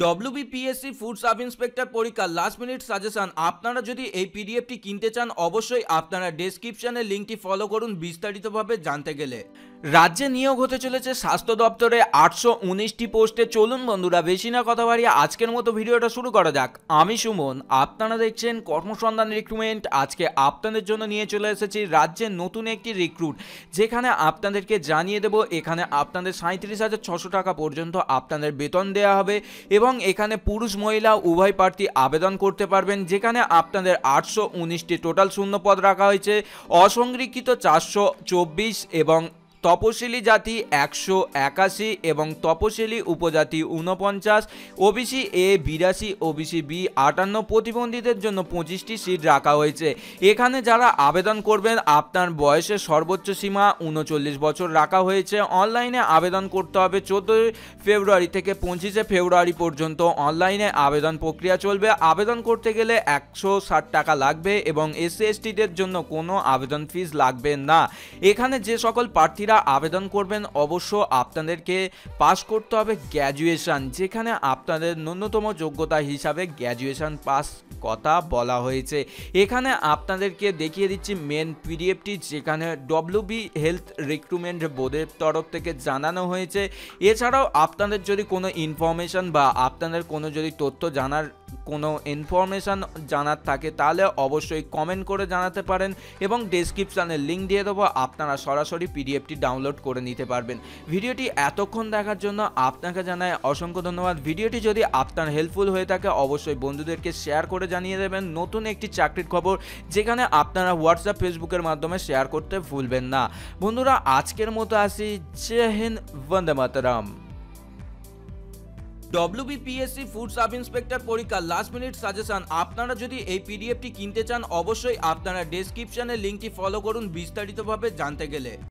WBPSC food sub inspector পরীক্ষার last minute suggestion. আপনারা যদি এই পিডিএফটি কিনতে চান অবশ্যই আপনারা ডেসক্রিপশনের লিঙ্কটি ফলো করুন বিস্তারিতভাবে জানতে গেলে। রাজ্যে নিয়োগ হতে চলেছে স্বাস্থ্য দপ্তরে 819টি পোস্টে। চলুন বন্ধুরা বেশি না কথা বাড়িয়ে আজকের মতো ভিডিওটা শুরু করা যাক। আমি সুমন, আপনারা দেখছেন কর্মসন্ধান রিক্রুটমেন্ট। আজকে আপনাদের জন্য নিয়ে চলে এসেছি রাজ্যের নতুন একটি রিক্রুট, যেখানে আপনাদেরকে জানিয়ে দেব এখানে আপনাদের 37,600 টাকা পর্যন্ত আপনাদের বেতন দেওয়া হবে এবং এখানে পুরুষ মহিলা উভয় প্রার্থী আবেদন করতে পারবেন। যেখানে আপনাদের 819টি টোটাল শূন্য পদ রাখা হয়েছে, অসংরক্ষিত 424 এবং তপশিলি জাতি 181 এবং তপশিলি উপজাতি 49, ওবিসি এ 82, ওবিসি বি 58, প্রতিবন্ধীদের জন্য 25টি সিট রাখা হয়েছে। এখানে যারা আবেদন করবেন আপনার বয়সের সর্বোচ্চ সীমা 39 বছর রাখা হয়েছে। অনলাইনে আবেদন করতে হবে 14 ফেব্রুয়ারি থেকে 25 ফেব্রুয়ারি পর্যন্ত অনলাইনে আবেদন প্রক্রিয়া চলবে। আবেদন করতে গেলে 160 টাকা লাগবে এবং এসসি এসটিদের জন্য কোনো আবেদন ফিস লাগবে না। এখানে যে সকল প্রার্থীরা আবেদন করবেন অবশ্য আপনাদেরকে পাস করতে হবে গ্র্যাজুয়েশন, যেখানে আপনাদের ন্যূনতম যোগ্যতা হিসাবে গ্র্যাজুয়েশন পাস কথা বলা হয়েছে। এখানে আপনাদেরকে দেখিয়ে দিচ্ছি মেন পিডিএফটি, যেখানে ডব্লিউবি হেলথ রিক্রুটমেন্ট বোর্ডের তরফ থেকে জানানো হয়েছে। এছাড়াও আপনাদের যদি কোনো ইনফরমেশন বা আপনাদের কোনো যদি তথ্য জানার থাকে তাহলে অবশ্যই কমেন্ট করে জানাতে পারেন এবং ডেসক্রিপশানের লিঙ্ক দিয়ে দেবো, আপনারা সরাসরি পিডিএফটি ডাউনলোড করে নিতে পারবেন। ভিডিওটি এতক্ষণ দেখার জন্য আপনাকে জানাই অসংখ্য ধন্যবাদ। ভিডিওটি যদি আপনার হেল্পফুল হয়ে থাকে অবশ্যই বন্ধুদেরকে শেয়ার করে জানিয়ে দেবেন নতুন একটি চাকরির খবর, যেখানে আপনারা হোয়াটসঅ্যাপ ফেসবুকের মাধ্যমে শেয়ার করতে ভুলবেন না। বন্ধুরা আজকের মতো আসি, জয় হিন্দ, বন্দে মাতরম। ডব্লিউবিপিএসসি ফুড সাব ইন্সপেক্টর পরীক্ষার লাস্ট মিনিট সাজেশন। আপনারা যদি এই পিডিএফটি কিনতে চান অবশ্যই আপনারা ডেসক্রিপশনের লিঙ্কটি ফলো করুন বিস্তারিতভাবে জানতে গেলে।